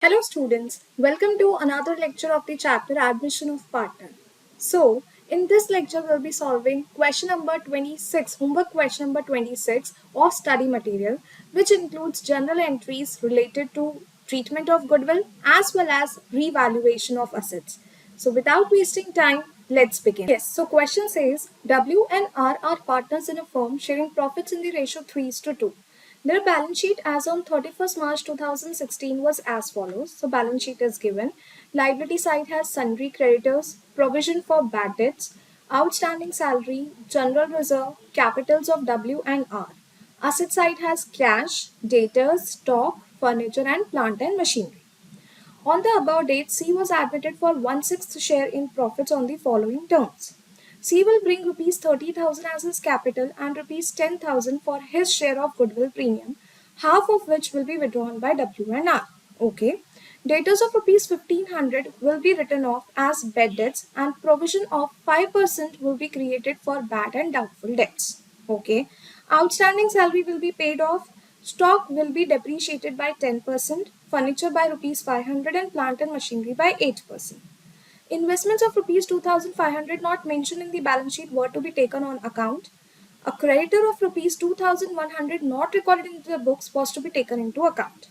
Hello students, welcome to another lecture of the chapter Admission of Partner. So, in this lecture we'll be solving question number 26, homework question number 26 of study material, which includes general entries related to treatment of goodwill as well as revaluation of assets. So, without wasting time, let's begin. Yes, so question says W and R are partners in a firm sharing profits in the ratio 3:2. Their balance sheet as on 31st March 2016 was as follows. So balance sheet is given. Liability side has sundry creditors, provision for bad debts, outstanding salary, general reserve, capitals of W and R. Asset side has cash, debtors, stock, furniture and plant and machinery. On the above date, C was admitted for one-sixth share in profits on the following terms. C will bring rupees 30,000 as his capital and rupees 10,000 for his share of goodwill premium, half of which will be withdrawn by W and R. Okay. Debtors of rupees 1500 will be written off as bad debts and provision of 5% will be created for bad and doubtful debts. Okay. Outstanding salary will be paid off. Stock will be depreciated by 10%, furniture by rupees 500 and plant and machinery by 8%. Investments of rupees 2500 not mentioned in the balance sheet were to be taken on account. A creditor of rupees 2100 not recorded in the books was to be taken into account.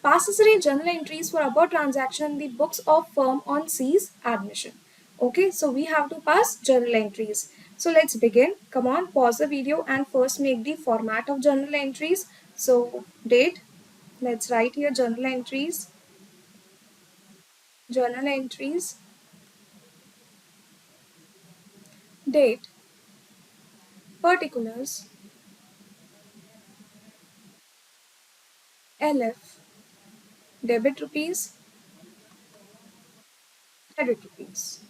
Passatory journal entries for above transaction in the books of firm on C's admission. Okay, so we have to pass journal entries. So let's begin. Come on, pause the video and first make the format of journal entries. So date, let's write here journal entries, date, particulars, LF, debit rupees, credit rupees.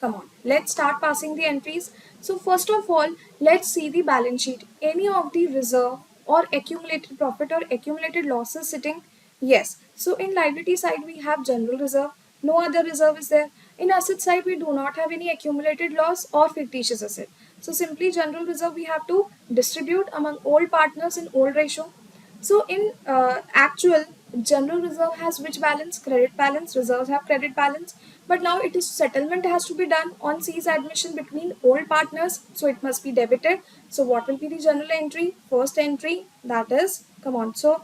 Come on, let's start passing the entries. So first of all, let's see the balance sheet. Any of the reserve or accumulated profit or accumulated losses sitting? Yes. So in liability side, we have general reserve. No other reserve is there. In asset side, we do not have any accumulated loss or fictitious asset. So simply general reserve we have to distribute among all partners in old ratio. So in actual, general reserve has which balance? Credit balance. Reserves have credit balance. But now it is settlement has to be done on C's admission between all partners. So it must be debited. So what will be the general entry? First entry, that is, come on. So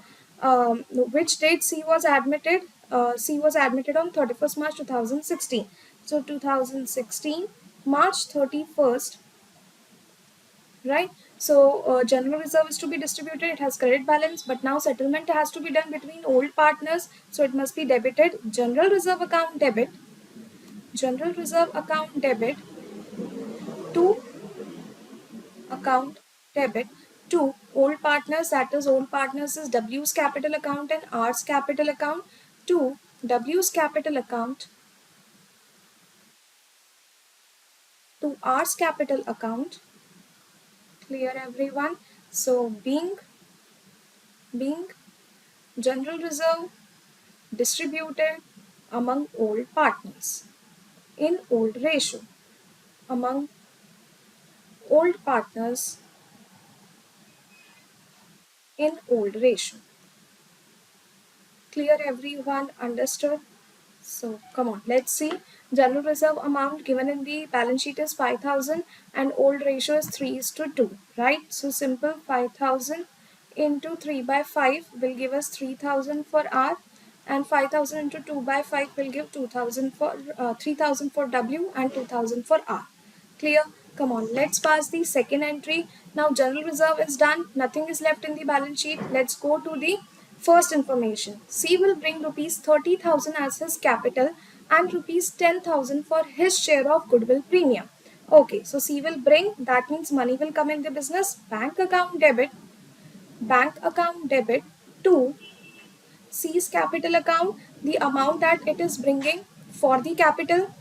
which date C was admitted? C was admitted on 31st March 2016. So 2016, March 31st, right? So general reserve is to be distributed, it has credit balance, but now settlement has to be done between old partners, so it must be debited. General reserve account debit, general reserve account debit to account debit to old partners, that is old partners is W's capital account and R's capital account, to W's capital account to R's capital account. Clear everyone? So being general reserve distributed among old partners in old ratio among old partners in old ratio. Clear everyone? Understood? So come on, let's see. General reserve amount given in the balance sheet is 5000 and old ratio is 3:2, right? So simple, 5000 into 3 by 5 will give us 3000 for R, and 5000 into 2 by 5 will give 2000 for 3000 for W and 2000 for R. Clear? Come on, let's pass the second entry. Now general reserve is done. Nothing is left in the balance sheet. Let's go to the first information. C will bring rupees 30,000 as his capital and rupees 10,000 for his share of goodwill premium. Okay, so C will bring, that means money will come in the business. Bank account debit to C's capital account, the amount that it is bringing for the capital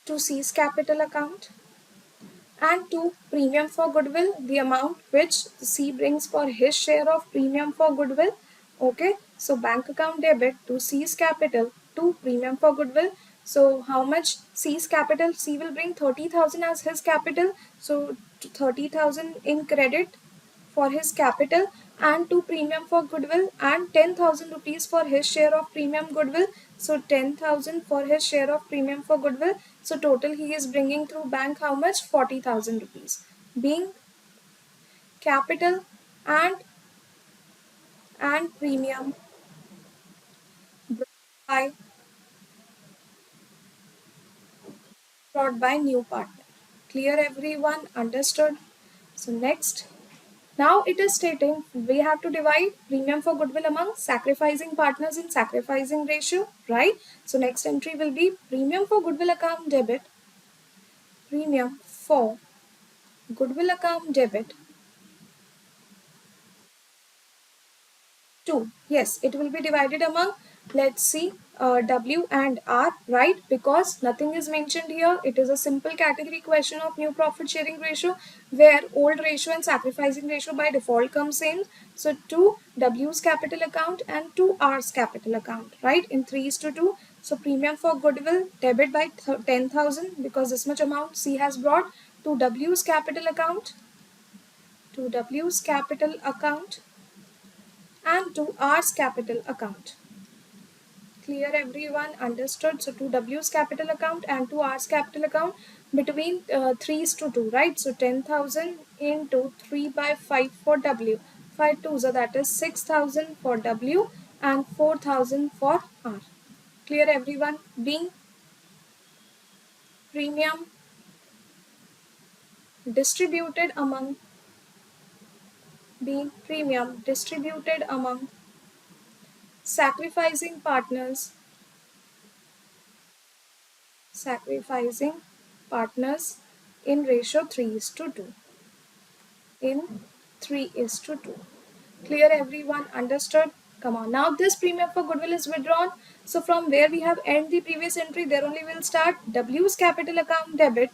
to C's capital account, and to premium for goodwill, the amount which C brings for his share of premium for goodwill. Okay, so bank account debit to C's capital to premium for goodwill. So how much C's capital? C will bring 30,000 as his capital, so 30,000 in credit for his capital, and 2 premium for goodwill and 10,000 rupees for his share of premium goodwill. So 10,000 for his share of premium for goodwill. So total he is bringing through bank how much? 40,000 rupees. Being capital and premium brought by new partner. Clear everyone? Understood? So next. Now it is stating we have to divide premium for goodwill among sacrificing partners in sacrificing ratio, right? So next entry will be premium for goodwill account debit, premium for goodwill account debit 2. Yes, it will be divided among, let's see, W and R, right? Because nothing is mentioned here. It is a simple category question of new profit sharing ratio where old ratio and sacrificing ratio by default comes in. So 2 W's capital account and 2 R's capital account, right? In 3:2. So premium for goodwill debit by 10,000 because this much amount C has brought to W's capital account, to W's capital account and to R's capital account. Clear everyone? Understood? So to W's capital account and to R's capital account between 3 is to 2, right? So 10,000 into 3 by 5 for W. 5 2, so that is 6,000 for W and 4,000 for R. Clear everyone? Being premium distributed among, being premium distributed among sacrificing partners, sacrificing partners in ratio 3 is to 2. In 3 is to 2. Clear everyone? Understood? Come on. Now this premium for goodwill is withdrawn. So from where we have end the previous entry, there only will start W's capital account debit,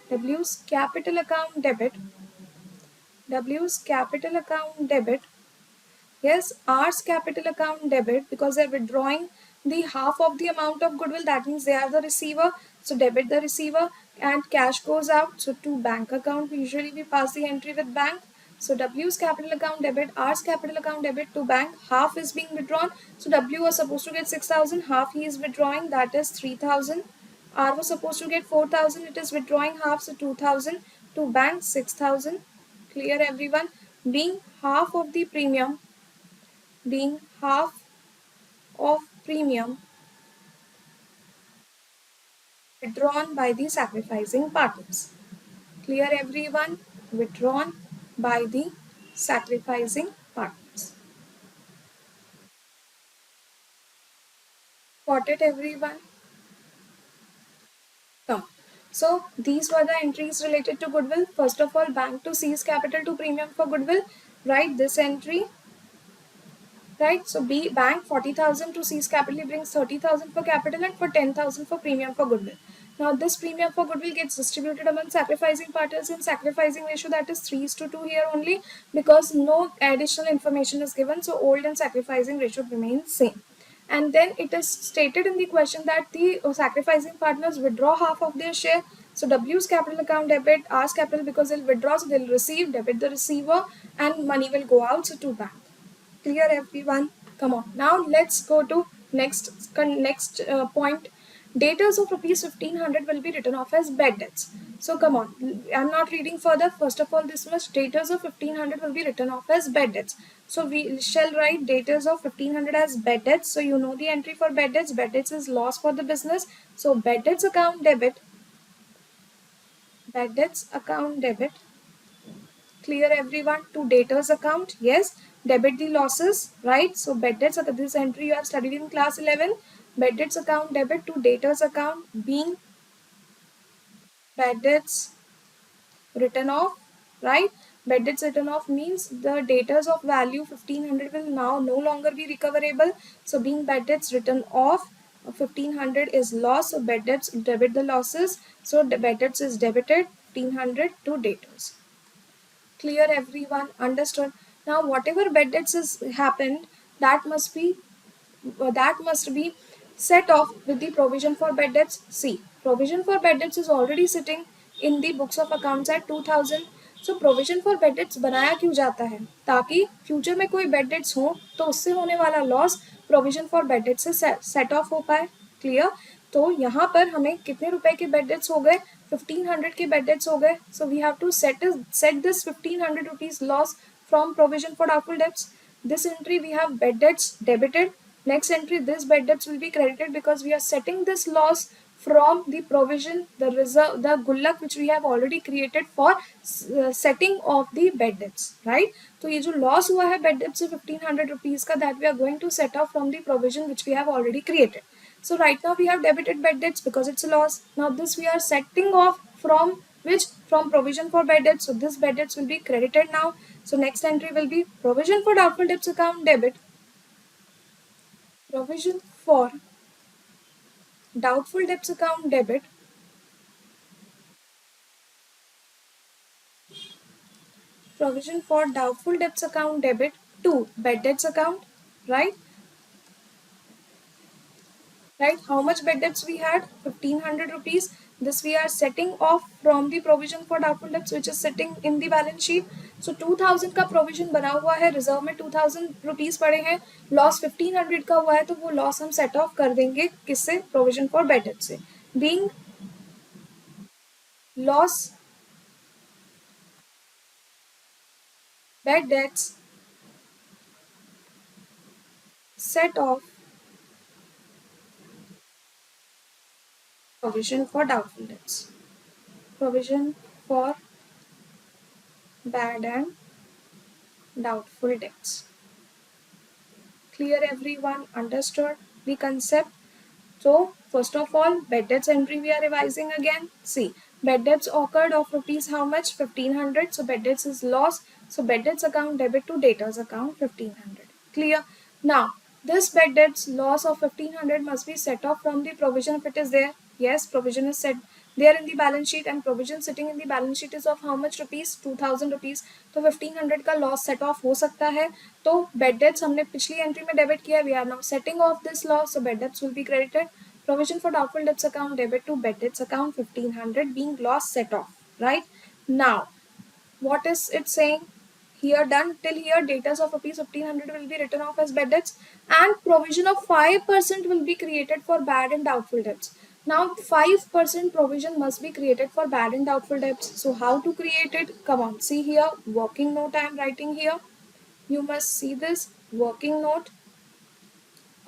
W's capital account debit, W's capital account debit. Yes, R's capital account debit because they're withdrawing the half of the amount of goodwill. That means they are the receiver. So debit the receiver and cash goes out. So to bank account, usually we pass the entry with bank. So W's capital account debit, R's capital account debit to bank. Half is being withdrawn. So W was supposed to get 6,000. Half he is withdrawing. That is 3,000. R was supposed to get 4,000. It is withdrawing half. So 2,000. To bank 6,000. Clear everyone? Being half of the premium, being half of premium withdrawn by the sacrificing partners. Clear everyone? Withdrawn by the sacrificing partners. Got it everyone? Come. So these were the entries related to goodwill. First of all, bank to seize capital to premium for goodwill. Write this entry, right? So B bank 40,000 to seize capital brings 30,000 for capital and for 10,000 for premium for goodwill. Now this premium for goodwill gets distributed among sacrificing partners in sacrificing ratio, that is 3 is to 2 here only because no additional information is given. So old and sacrificing ratio remains same. And then it is stated in the question that the sacrificing partners withdraw half of their share. So W's capital account debit, R's capital because they'll withdraw, so they'll receive, debit the receiver and money will go out, so to bank. Clear everyone? Come on. Now let's go to next point. Debtors of rupees 1,500 will be written off as bad debts. So come on. I'm not reading further. First of all, this much. Debtors of 1,500 will be written off as bad debts. So we shall write debtors of 1,500 as bad debts. So you know the entry for bad debts. Bad debts is loss for the business. So bad debts account debit. Bad debts account debit. Clear everyone? To debtors account, yes, debit the losses, right? So bad debts, this entry you have studied in class 11. Bad debts account debit to debtors account, being bad debts written off, right? Bad debts written off means the debtors of value 1,500 will now no longer be recoverable. So being bad debts written off, 1,500 is loss, so bad debts debit the losses. So the bad debts is debited 1,500 to debtors. Clear everyone? Understood? Now whatever bad debts has happened, that must be set off with the provision for bad debts. See, provision for bad debts is already sitting in the books of accounts at 2,000. So provision for bad dates बनाया क्यों जाता है? ताकि future में कोई bed debts हो तो उससे होने वाला loss provision for bad dates से सेट ऑफ हो पाए। क्लियर? तो यहाँ पर हमें कितने रुपए के बेड डेट्स हो गए? 1500 के बेड डेट्स हो गए। So we have to set this 1500 rupees loss from provision for doubtful debts. This entry we have bad debts debited. Next entry, this bad debts will be credited because we are setting this loss from the provision, the reserve, the gullak which we have already created for setting of the bad debts, right? तो ये जो loss हुआ है bad debts से 1500 rupees का, that we are going to set off from the provision which we have already created. So right now we have debited bad debts because it's a loss. Now this we are setting off from which? From provision for bad debts. So this bad debts will be credited now. So next entry will be provision for doubtful debts account debit. Provision for doubtful debts account debit. Provision for doubtful debts account debit to bad debts account, right? Right, how much bad debts we had? 1500 rupees. This we are setting off from the provision for doubtful debts which is sitting in the balance sheet. So 2000 का provision बना हुआ है, reserve में 2000 rupees पड़े हैं, loss 1500 का हुआ है, तो वो लॉस हम सेट ऑफ कर देंगे किससे? प्रोविजन फॉर बैड डेट से, being loss bad debts set off provision for doubtful debts. Provision for bad and doubtful debts. Clear everyone? Understood the concept? So first of all, bad debts entry we are revising again. See, bad debts occurred of rupees how much? 1500. So bad debts is loss. So bad debts account debit to debtors account 1500. Clear? Now this bad debts loss of 1500 must be set off from the provision if it is there. Yes, provision is set there in the balance sheet and provision sitting in the balance sheet is of how much rupees? 2000 rupees. तो 1500 का loss set of हो सकता है. तो bad debts हमने पिछली entry में debit किया, we are now setting off this loss, so bad debts will be credited. Provision for doubtful debts account debit to bad debts account 1500 being loss set off, right? Now what is it saying here? Done till here, debtors of rupees 1500 will be written off as bad debts and provision of 5% will be created for bad and doubtful debts. Now 5% provision must be created for bad and doubtful debts. So how to create it? Come on, see here, working note I am writing here. You must see this working note.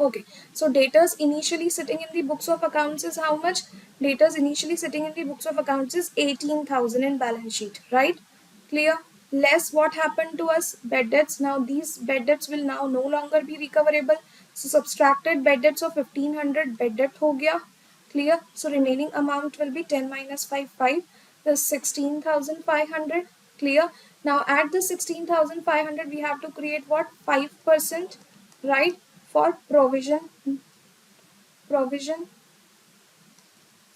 Okay, so debtors initially sitting in the books of accounts is how much? Debtors initially sitting in the books of accounts is 18,000 in balance sheet, right? Clear? Less what happened to us? Bad debts. Now these bad debts will now no longer be recoverable. So subtracted bad debts of 1500, bad debt ho gaya. Clear? So remaining amount will be 10 minus 5, 5. The 16,500. Clear? Now at the 16,500 we have to create what? 5%, right? For provision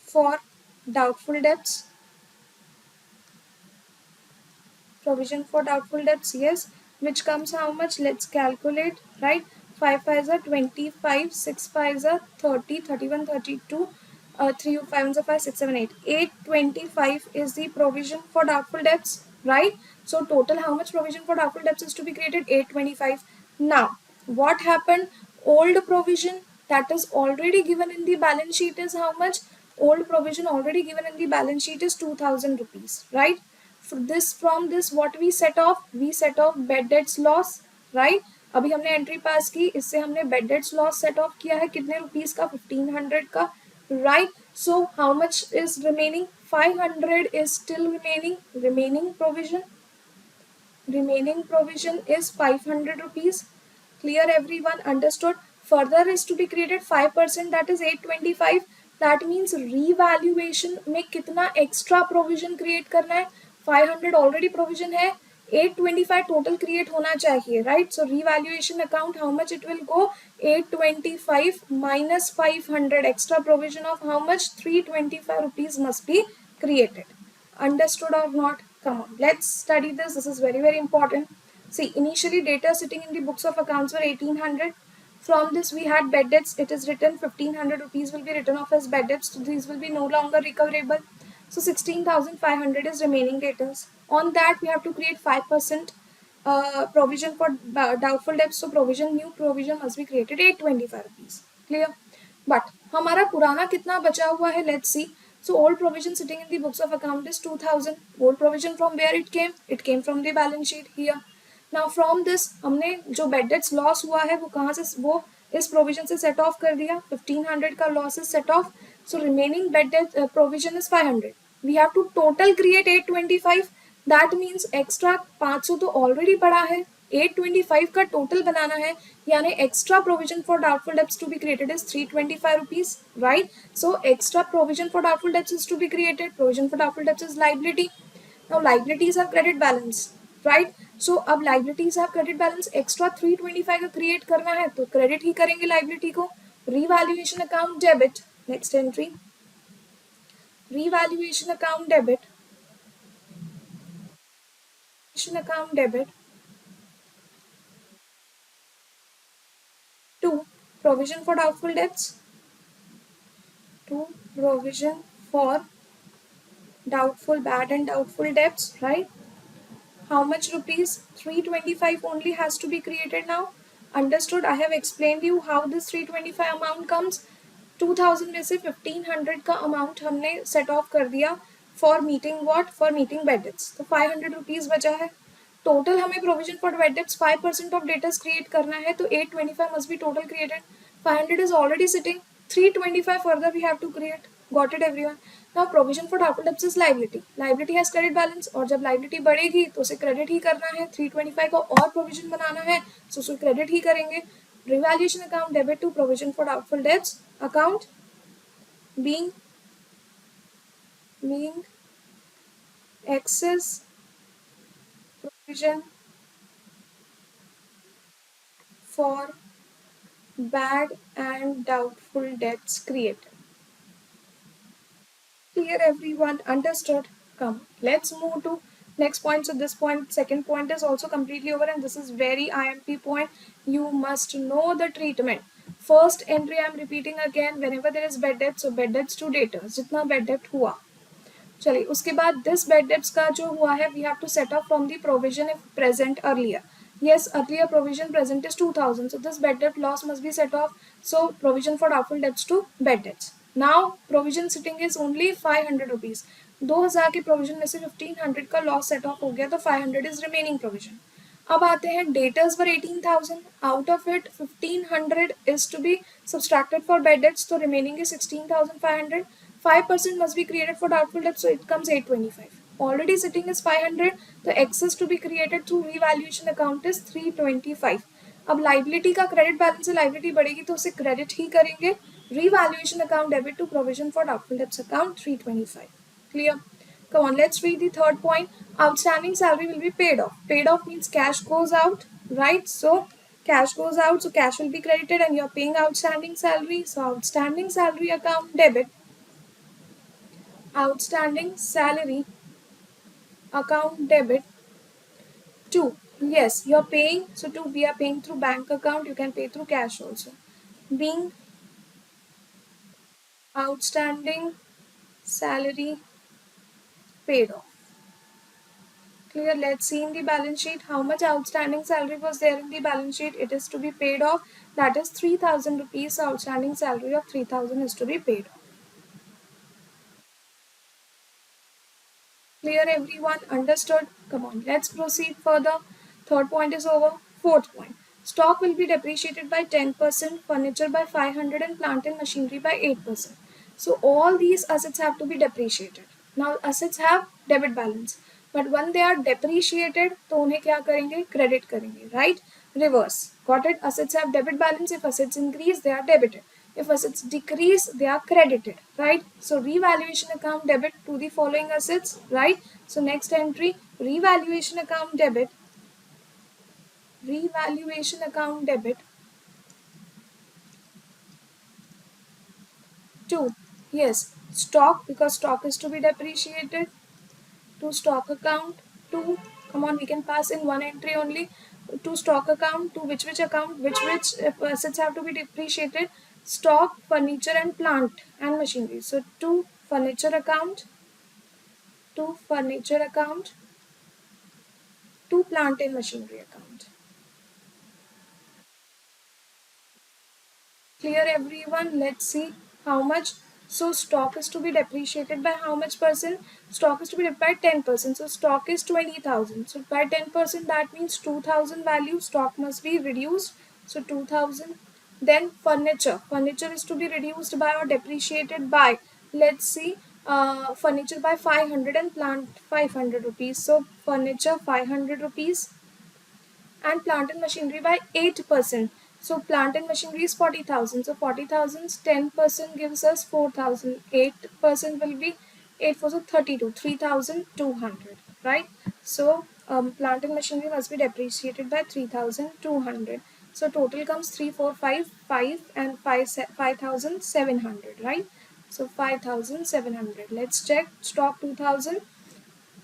for doubtful debts. Provision for doubtful debts, yes, which comes how much? Let's calculate, right? 5 5s are 25, 6 5s are 30, 31, 32, 3 5 are 5, 6, 7, 8. 825 is the provision for doubtful debts, right? So total how much provision for doubtful debts is to be created? 825. Now what happened? Old provision that is already given in the balance sheet is how much? Old provision already given in the balance sheet is 2000 rupees, right? From this what we set off? We set off bad debts loss, right? अभी हमने entry पास की, इससे हमने bad debts loss set off किया है कितने rupees का? 1500 का, right? So how much is remaining? 500 is still remaining. Remaining provision is 500 rupees. Clear everyone? Understood? Further is to be created 5%, that is 825. That means revaluation में कितना extra provision create करना है? 500 already provision है, 825 total create होना चाहिए, right? So revaluation account how much it will go? 825 minus 500, extra provision of how much? 325 rupees must be created. Understood or not? Come on, let's study this. This is very important. See, initially data sitting in the books of accounts were 1800. From this we had bad debts. It is written 1500 rupees will be written off as bad debts. So these will be no longer recoverable. So 16,500 is remaining debtors. On that, we have to create 5% provision for doubtful debts. So provision, new provision must be created 825 rupees. Clear? But हमारा पुराना कितना बचा हुआ है? Let's see. So old provision sitting in the books of account is 2000. Old provision from where it came? It came from the balance sheet here. Now from this हमने जो bad debts loss हुआ है वो कहाँ से वो इस provision से set off कर दिया. 1500 का loss is set off. So remaining bad debt provision is 500. We have to total create 825. That means extra 500 तो already पड़ा है. 825 का total बनाना है, यानी extra provision for doubtful debts to be created is 325 rupees, right? So extra provision for doubtful debts is to be created. Provision for doubtful debts is liability. Now liabilities have credit balance, right? So अब liabilities have credit balance, extra 325 का create करना है तो credit ही करेंगे liability को. Revaluation account debit, next entry. Revaluation account debit. Account debit to provision for doubtful debts. To provision for doubtful bad and doubtful debts, right? How much rupees? 325 only has to be created now. Understood? I have explained you how this 325 amount comes. 2000 में से 1500 का amount हमने set off कर दिया for meeting what? For meeting bad debts. तो 500 rupees बचा है. Total हमें provision for bad debts 5% of debtors create करना है, तो 825 must be total created. 500 is already sitting. 325 further we have to create. Got it everyone? Now provision for doubtful debts is liability. Liability has credit balance, और जब liability बढ़ेगी तो उसे credit ही करना है. 325 का और provision बनाना है, तो उसे credit ही करेंगे. Revaluation account debit to provision for doubtful debts account being excess provision for bad and doubtful debts created. Clear everyone? Understood? Come, let's move to next point. So this point, second point is also completely over, and this is very IMP point. You must know the treatment. First entry I am repeating again, whenever there is bad debt, so bad debts to debtors, जितना bad debt हुआ. चलिए उसके बाद this bed debts का जो हुआ है we have to set off from the provision if present earlier. Yes, earlier provision present is 2000, so this bad debt loss must be set off. So provision for doubtful debts to bad debts. Now provision sitting is only 500 rupees. 2000 के provision में से 1500 का loss set off हो गया, तो 500 is remaining provision. अब आते हैं debtors for 18,000. Out of it 1500 is to be subtracted for bad debts, तो remaining is 16,500. 5% must be created for doubtful debts, so it comes 825. Already sitting is 500, the excess to be created through revaluation account is 325. अब liability का credit balance से liability बढ़ेगी तो उसे credit ही करेंगे. Revaluation account debit to provision for doubtful debts account 325. Clear? Come on, let's read the third point. Outstanding salary will be paid off. Paid off means cash goes out, right? So cash goes out, so cash will be credited and you're paying outstanding salary. So outstanding salary account debit. Outstanding salary account debit to, yes, you're paying, so to we are paying through bank account, you can pay through cash also. Being outstanding salary paid off. Clear? Let's see in the balance sheet how much outstanding salary was there in the balance sheet. It is to be paid off. That is 3,000 rupees. Outstanding salary of 3,000 is to be paid off. Clear everyone? Understood? Come on, let's proceed further. Third point is over. Fourth point. Stock will be depreciated by 10%, furniture by 500 and plant and machinery by 8%. So all these assets have to be depreciated. Now assets have debit balance. But when they are depreciated, तो उन्हें क्या करेंगे? Credit करेंगे, right? Reverse. Got it? Assets have debit balance. If assets increase, they are debited. If assets decrease, they are credited, right? So revaluation account debit to the following assets, right? So next entry, revaluation account debit. Revaluation account debit to, yes, stock, because stock is to be depreciated, to stock account, to, come on, we can pass in one entry only, to stock account, to which account, which assets have to be depreciated, stock, furniture and plant and machinery. So to furniture account, to furniture account to plant and machinery account. Clear everyone? Let's see how much. So stock is to be depreciated by how much percent? Stock is to be depreciated by 10%. So stock is 20,000. So by 10% that means 2,000 value stock must be reduced. So 2,000. Then furniture. Furniture is to be reduced by or depreciated by. Let's see. Furniture by 500 and plant 500 rupees. So furniture 500 rupees and plant and machinery by 8%. So plant and machinery is 40,000. So 40,000's 10% gives us 4,000. 8% will be 8 for so 32, 3,200, right? So plant and machinery must be depreciated by 3,200. So total comes 3,455 and 5,700, right? So 5,700. Let's check stock 2,000,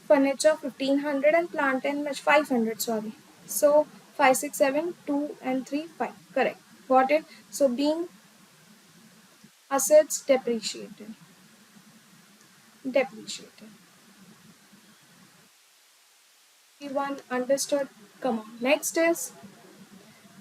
furniture 1,500 and plant and much 500, sorry. So 5, 6, 7, 2 and 3, 5, correct, got it. So being assets depreciated. Everyone understood? Come on, next is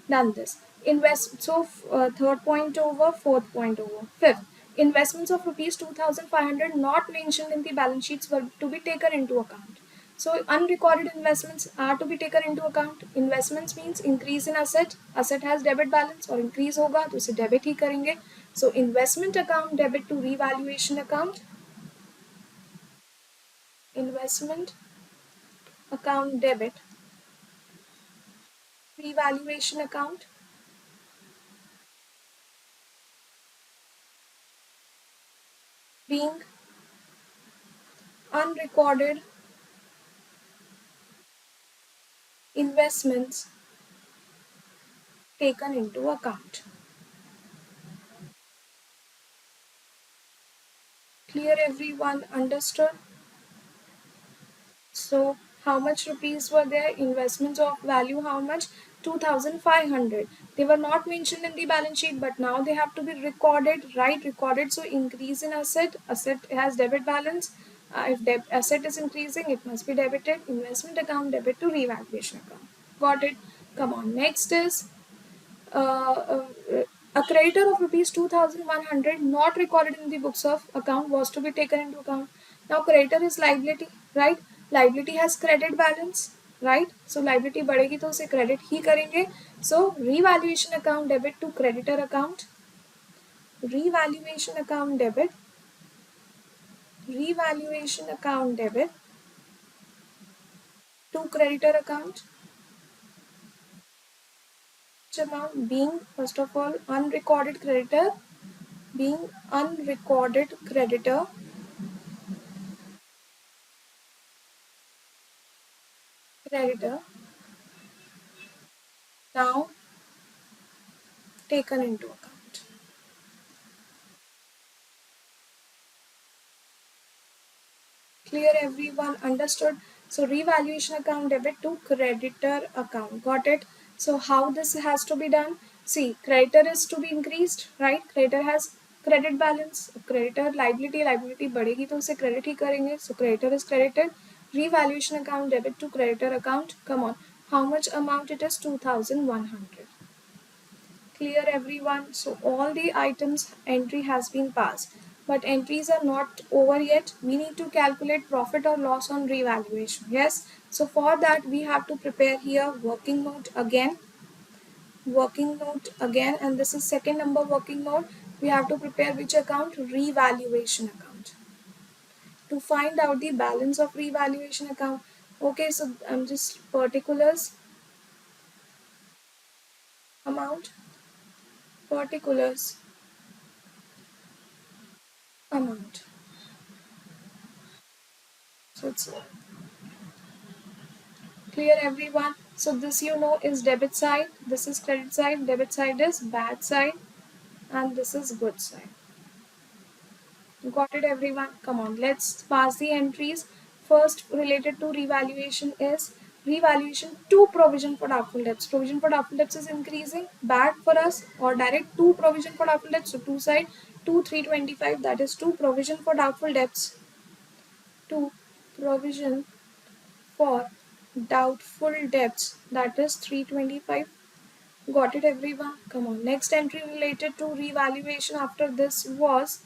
done this. Invest, so third point over, fourth point over. Fifth, investments of rupees 2,500 not mentioned in the balance sheets were to be taken into account. So unrecorded investments are to be taken into account. Investments means increase in asset. Asset has debit balance और increase होगा तो उसे debit ही करेंगे. So investment account debit to revaluation account. Investment account debit revaluation account. Being unrecorded investments taken into account. Clear everyone? Understood? So how much rupees were there? Investments of value how much? 2,500. They were not mentioned in the balance sheet, but now they have to be recorded, right? Recorded. So increase in asset. Asset has debit balance. If asset is increasing, it must be debited. Investment account debit to revaluation account. Got it? Come on. Next is uh, a creditor of rupees 2,100 not recorded in the books of account was to be taken into account. Now creditor is liability, right? Liability has credit balance, right? So liability बढ़ेगी तो उसे credit ही करेंगे. So revaluation account debit to creditor account. Revaluation account debit. Revaluation account debit to creditor account. Which amount being first of all unrecorded creditor, being unrecorded creditor now taken into account. Clear everyone? Understood? So revaluation account debit to creditor account. Got it? So how this has to be done? See, creditor is to be increased, right? Creditor has credit balance. Creditor liability बढ़ेगी तो उसे credit ही करेंगे. So creditor is credited. Revaluation account debit to creditor account. Come on. How much amount it is? 2,100. Clear everyone? So all the items entry has been passed, but entries are not over yet. We need to calculate profit or loss on revaluation. Yes, so for that we have to prepare here working note again, and this is second number working note. We have to prepare which account? Revaluation account, to find out the balance of revaluation account. Okay, so I'm just particulars amount, particulars amount. So it's clear everyone? So this you know is debit side, this is credit side, debit side is bad side, and this is good side. Got it everyone? Come on, let's pass the entries. First related to revaluation is revaluation to provision for doubtful debts. Provision for doubtful debts is increasing, bad for us, or direct to provision for doubtful debts. So two side, 2 325, that is to provision for doubtful debts. 2 provision for doubtful debts, that is 325. Got it, everyone? Come on. Next entry related to revaluation after this was,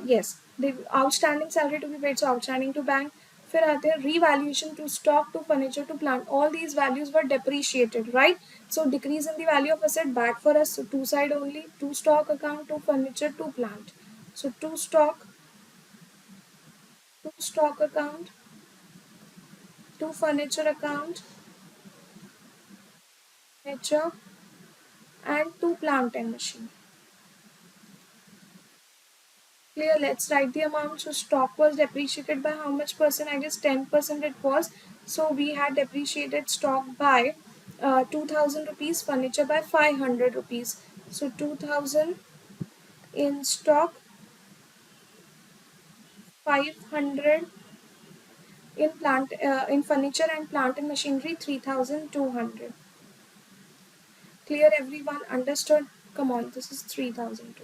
yes, the outstanding salary to be paid, so outstanding to bank. फिर आते हैं revaluation to stock to furniture to plant. All these values were depreciated, right? So decrease in the value of asset, bad for us. So two side only, to stock account, to furniture, to plant. So to stock account, to furniture account, furniture, and to plant and machine. Clear, let's write the amount. So stock was depreciated by how much percent? I guess 10% it was. So we had depreciated stock by 2000 rupees, furniture by 500 rupees. So 2000 in stock, 500 in furniture and plant and machinery, 3200. Clear, everyone? Understood? Come on, this is 3200.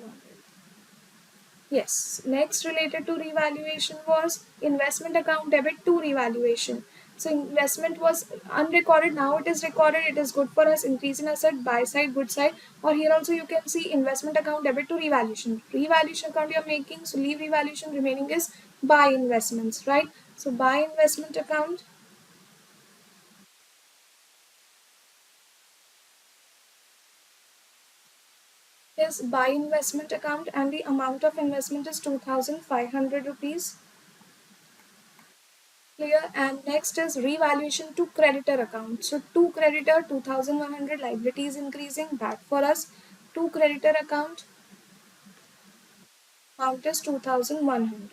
Yes. Next related to revaluation was investment account debit to revaluation. So investment was unrecorded. Now it is recorded. It is good for us. Increase in asset, buy side, good side. Or here also you can see investment account debit to revaluation. Revaluation account you are making. So leave revaluation. Remaining is buy investments, right? So buy investment account. Is buy investment account and the amount of investment is 2500 rupees. Clear. And next is revaluation to creditor account. So to creditor 2100, liability is increasing, bad for us. To creditor account, amount is 2100.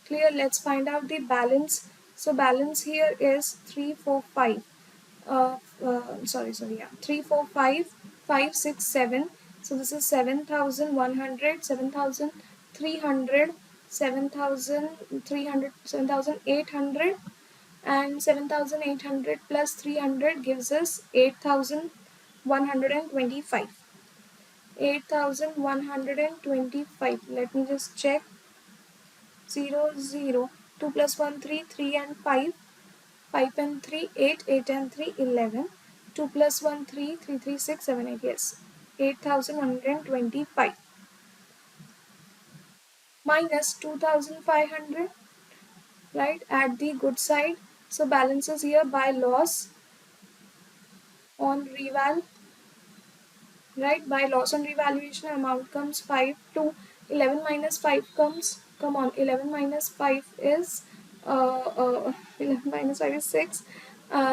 Clear. Let's find out the balance. So balance here is 345. Sorry, yeah, 345 567. So this is 7100, 7300, 7300, 7800, and 7800 plus 300 gives us 8125. 8125. Let me just check. 0 0, 2 plus 1 3, 3 and 5, 5 and 3 8, 8 and 3 11, 2 plus 1 3, 3 3 6 7 8. Yes, 8125 minus 2500, right, at the good side. So balances here by loss on reval, right? By loss on revaluation amount comes 5 to 11 minus 5 comes, come on, 11 minus 5 is 11 minus 5 is 6.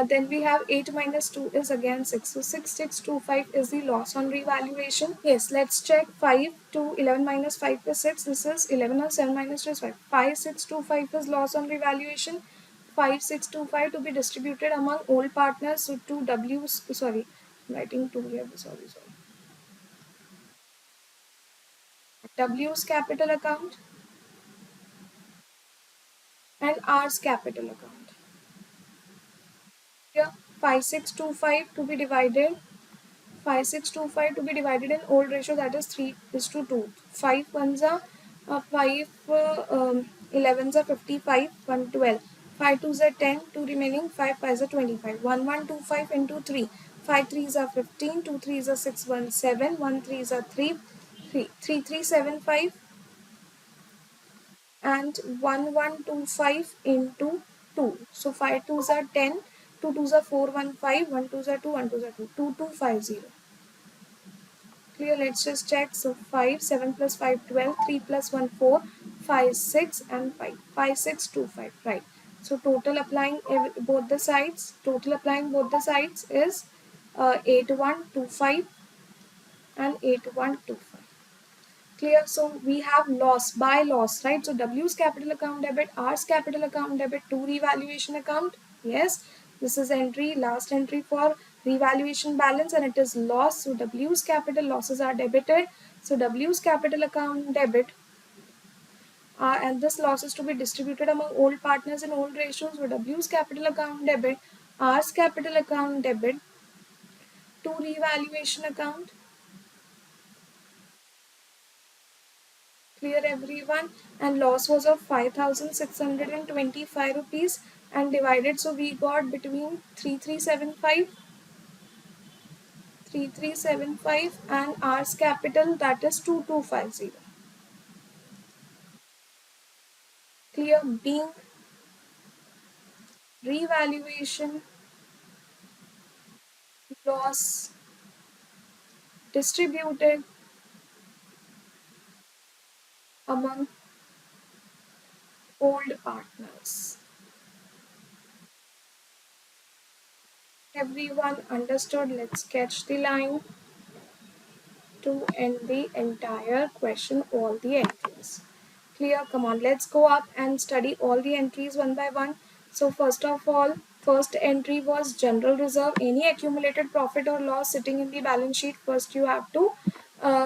Then we have 8 minus 2 is again 6. So 6625 is the loss on revaluation. Yes, let's check. 5 to 11 minus 5 is 6. This is 11 or 7 minus 2 is 5. 5625 is loss on revaluation. 5625 to be distributed among all partners. So two W's, sorry, I'm writing 2 here, sorry. W's capital account and R's capital account. Here 5625 to be divided, 5625 to be divided in old ratio, that is 3 is to 2. 5 ones are 5 11s are 55, 1 12. 5 2s are 10, 2 remaining, 5 5s are 25. 1125 into 3. 5 3s are 15, 2 3s are 6 1 7, 1 3s are 3 3 3 3 7 5 and 1125 into 2. So 5 twos are 10, 2 twos are 4, 1 5, 1 twos are 2, 1 twos are 2, 2250. Clear, let's just check. So 5, 7 plus 5, 12, 3 plus 1, 4, 5, 6 and 5, 5, 6, 2, 5, right. So total applying both the sides, is 8125 and 8125. Clear. So we have loss by loss, right? So W's capital account debit, R's capital account debit to revaluation account. Yes, this is entry, last entry for revaluation balance, and it is loss. So W's capital losses are debited. So W's capital account debit, and this loss is to be distributed among all partners in all ratios. So W's capital account debit, R's capital account debit to revaluation account. Clear everyone? And loss was of 5,625 rupees and divided, so we got between 3375 and ours capital, that is 2250. Clear? Being revaluation loss distributed among old partners. Everyone understood? Let's sketch the line to end the entire question, all the entries. Clear? Come on, let's go up and study all the entries one by one. So first of all, first entry was general reserve. Any accumulated profit or loss sitting in the balance sheet, first you have to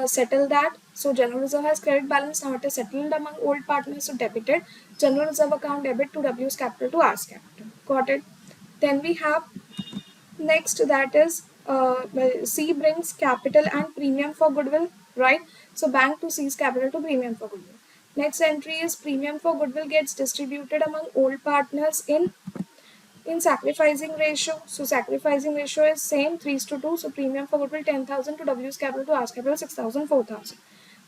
settle that. So general reserve has credit balance. Now it is settled among old partners, so debited. General reserve account debit to W's capital to R's capital. Got it? Then we have next, that is C brings capital and premium for goodwill, right? So bank to C's capital to premium for goodwill. Next entry is premium for goodwill gets distributed among old partners in sacrificing ratio. So sacrificing ratio is same 3:2. So premium for goodwill 10,000 to W's capital to R's capital 6,000 4,000.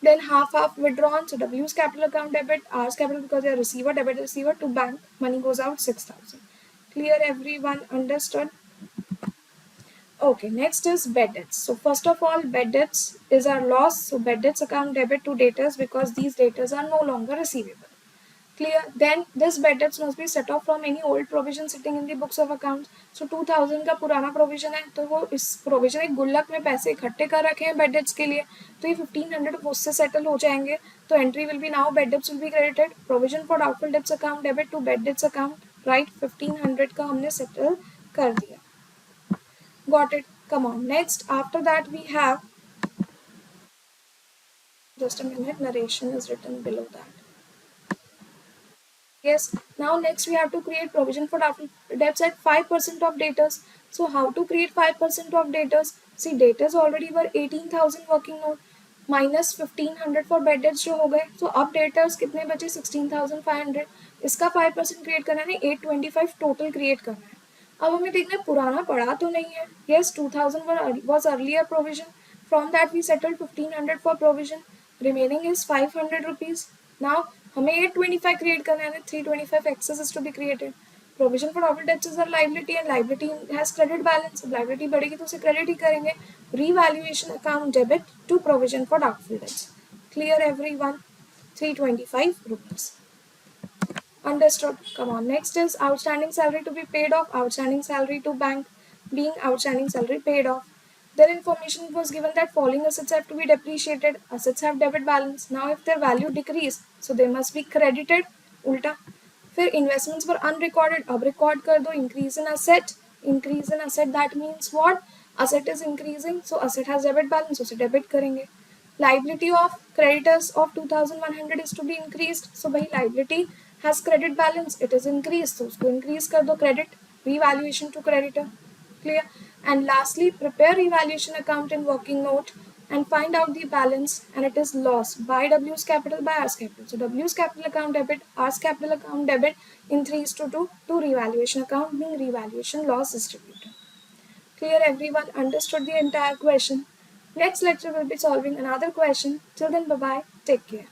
Then half withdrawn. So W's capital account debit, R's capital because they are receiver, debit receiver to bank. Money goes out 6,000. Clear everyone? Understood? Okay, next is bad debts. So first of all, bad debts is our loss. So bad debts account debit to debtors because these debtors are no longer receivable. Clear? Then this bad debts must be set off from any old provision sitting in the books of accounts. So 2000 का पुराना provision है, तो वो इस provision एक गुल्लक में पैसे इकट्ठे कर रखे हैं bad debts के लिए, तो ये 1500 उससे settle हो जाएंगे. तो entry will be now bad debts will be credited. Provision for doubtful debts account debit to bad debts account, right? 1500 का हमने settle कर दिया. Got it? Come on. Next, after that we have, just a minute, narration is written below that. Yes, now next we have to create provision for debts at 5% of debtors. So how to create 5% of debtors? See, debtors already were 18,000 working note minus 1500 for bad debts जो हो गए. So अब debtors कितने बचे? 16,500. इसका 5% create करना है, 825 total create करना है. अब हमें देखना है पुराना पड़ा तो नहीं है. Yes, 2000 was earlier provision. From that we settled 1500 for provision. Remaining is 500 rupees. Now हमें 825 create करना है, 325 excess is to be created. Provision for doubtful debts is a liability and liability has credit balance. Liability बढ़ेगी तो उसे credit ही करेंगे. Revaluation account debit to provision for doubtful debts. Clear everyone? 325 rupees. Understood? Come on. Next is outstanding salary to be paid off. Outstanding salary to bank being outstanding salary paid off. Then information was given that falling assets have to be depreciated. Assets have debit balance. Now if their value decrease, so they must be credited. उल्टा. फिर investments were unrecorded. अब record कर दो. Increase in asset. Increase in asset, that means what? Asset is increasing, so asset has debit balance, उसे debit करेंगे. Liability of creditors of 2100 is to be increased. So भाई liability has credit balance, it is increased, so उसको increase कर दो. Credit revaluation to creditor. Clear? And lastly, prepare revaluation account in working note and find out the balance, and it is loss by W's capital by R's capital. So W's capital account debit, R's capital account debit in 3:2 to revaluation account being revaluation loss distributed. Clear everyone? Understood the entire question? Next lecture will be solving another question. Till then, bye bye. Take care.